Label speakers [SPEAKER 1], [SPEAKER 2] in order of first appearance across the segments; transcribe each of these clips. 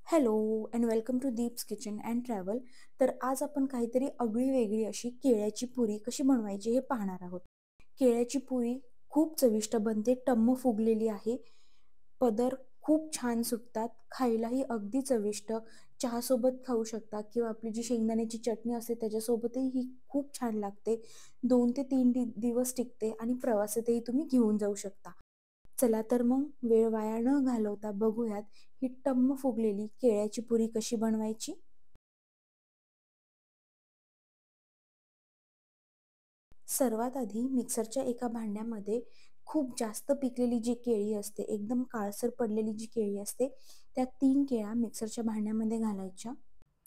[SPEAKER 1] Hello and welcome to Deep's kitchen and travel. तर आज आपण काहीतरी आगळी वेगळी अशी केळ्याची पुरी कशी बनवायची हे पाहणार आहोत. केळ्याची पुरी खूप चविष्ट बनते, टम्म फुगलेली आहे. पदर खूप छान सुटतात, खायलाही अगदी चविष्ट. चहासोबत खाऊ शकता किंवा आपली जी शेंगदाण्याची चटणी असते त्याच्यासोबतही ही खूप छान लागते. 2 ते 3 दिवस टिकते आणि प्रवासातही तुम्ही घेऊन जाऊ शकता. चला तर मग वेळ वाया न घालवता बघूयात ही टम्म फुगलेली केळ्याची पुरी कशी बनवायची. सर्वात आधी मिक्सरच्या एका भांड्यामध्ये खूप जास्त पिकलेली जी केळी असते, एकदम काळसर पडलेली जी केळी असते, त्या 3 केळ्या मिक्सरच्या भांड्यामध्ये घालायच्या.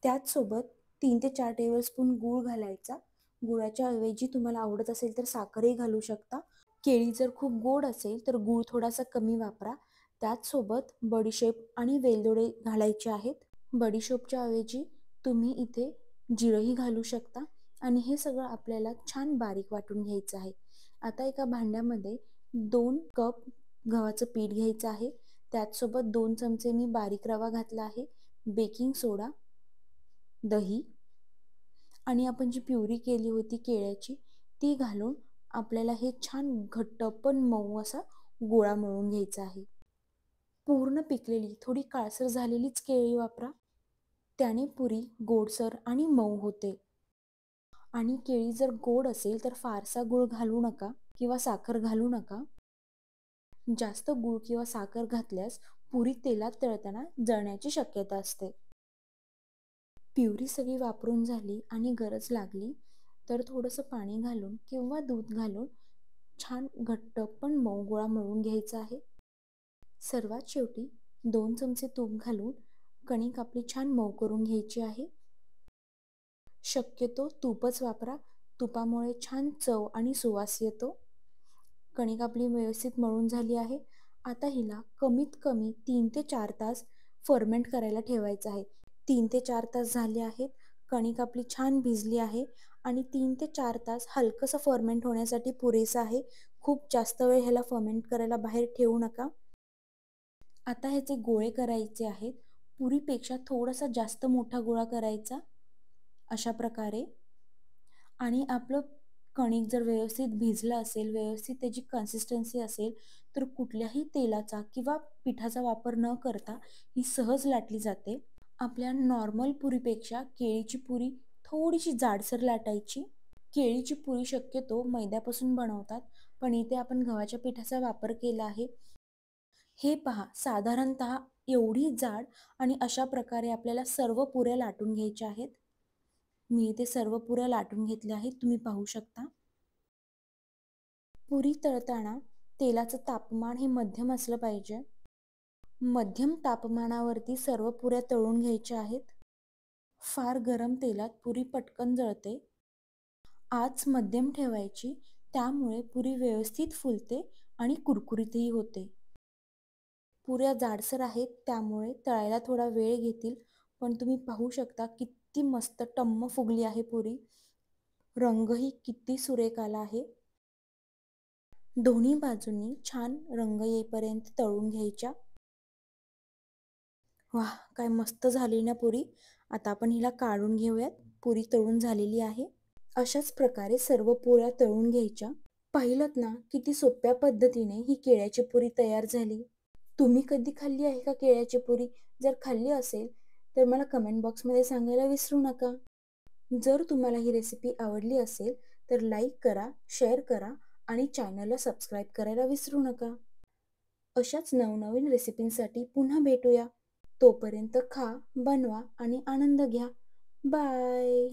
[SPEAKER 1] त्याचसोबत 3 ते 4 टेबलस्पून गूळ घालायचा. गुळाच्या ऐवजी तुम्हाला आवडत असेल तर साखरही घालू शकता. केळी जर खूप गोड असेल तर गूळ थोडासा कमी वापरा. त्याचसोबत बडीशेप आणि वेलदोडे घालायचे आहेत. बडीशेपच्या ऐवजी तुम्ही इथे जिरंही घालू शकता आणि हे सगळं आपल्याला छान बारीक वाटून घ्यायचं आहे. आता एका भांड्यामध्ये 2 कप गव्हाचं पीठ घ्यायचं आहे. त्याचसोबत 2 चमचे मी बारीक रवा घातला आहे, बेकिंग सोडा, दही आणि आपण जी प्युरी केली होती केळ्याची ती घालून आपल्याला हे छान घट्ट पण मऊ असा गोळा मळून घ्यायचा आहे. पूर्ण पिकलेली थोडी काळसर झालेलीच केळी वापरा, त्याने पुरी गोडसर आणि मऊ होते. आणि केळी जर गोड असेल तर फारसा गूळ घालू नका किंवा साखर घालू नका. जास्त गूळ किंवा साखर घातल्यास पुरी तेलात तळताना जळण्याची शक्यता असते. प्युरी सगळी वापरून झाली आणि गरज लागली तर थोडंसं पाणी घालून किंवा दूध घालून छान घट्ट पण मऊ गोळा मळून घ्यायचा आहे. सर्वात शेवटी 2 चमचे तूप घालून कणिक आपली छान मऊ करून घ्यायची आहे. शक्यतो तूपच वापरा, तुपामुळे छान चव आणि सुवास येतो. कणिक आपली व्यवस्थित मळून झाली आहे. आता हिला कमीत कमी 3 ते 4 तास फर्मेंट करायला ठेवायचं आहे. 3 ते 4 तास झाले आहेत. कणिक आपली छान भिजली आहे आणि 3 ते 4 तास हलकंसं फर्मेंट होण्यासाठी पुरेसं आहे. खूप जास्त वेळ ह्याला फर्मेंट करायला बाहेर ठेवू नका. आता ह्याचे गोळे करायचे आहेत. पुरीपेक्षा थोडासा जास्त मोठा गोळा करायचा अशा प्रकारे. आणि आपलं कणिक जर व्यवस्थित भिजलं असेल, व्यवस्थित त्याची कन्सिस्टन्सी असेल, तर कुठल्याही तेलाचा किंवा पिठाचा वापर न करता ही सहज लाटली जाते. आपल्या नॉर्मल पुरीपेक्षा केळीची पुरी थोडीशी जाडसर लाटायची. केळीची पुरी शक्यतो मैद्यापासून बनवतात, पण इथे आपण गव्हाच्या पिठाचा वापर केला आहे. हे पहा, साधारणतः एवढी जाड आणि अशा प्रकारे आपल्याला सर्व पुऱ्या लाटून घ्यायच्या आहेत. मी इथे सर्व पुऱ्या लाटून घेतल्या आहेत, तुम्ही पाहू शकता. पुरी तळताना तेलाचं तापमान हे मध्यम असलं पाहिजे. मध्यम तापमानावरती सर्व पुऱ्या तळून घ्यायच्या आहेत. फार गरम तेलात पुरी पटकन जळते. आच मध्यम ठेवायची, त्यामुळे पुरी व्यवस्थित फुलते आणि कुरकुरीतही होते. पुऱ्या जाडसर आहेत त्यामुळे तळायला थोडा वेळ घेतील, पण तुम्ही पाहू शकता किती मस्त टम्म फुगली आहे पुरी. रंगही किती सुरेख आला आहे. दोन्ही बाजूंनी छान रंग येईपर्यंत तळून घ्यायच्या. वाह, काय मस्त झाली ना पुरी. आता आपण हिला काढून घेऊयात. पुरी तळून झालेली आहे. अशाच प्रकारे सर्व पोळ्या तळून घ्यायच्या. पाहिलंत ना किती सोप्या पद्धतीने ही केळ्याची पुरी तयार झाली. तुम्ही कधी खाल्ली आहे का केळ्याची पुरी? जर खाल्ली असेल तर मला कमेंट बॉक्समध्ये सांगायला विसरू नका. जर तुम्हाला ही रेसिपी आवडली असेल तर लाईक करा, शेअर करा आणि चॅनलला सबस्क्राईब करायला विसरू नका. अशाच नवनवीन रेसिपींसाठी पुन्हा भेटूया. तोपर्यंत खा, बनवा आणि आनंद घ्या. बाय.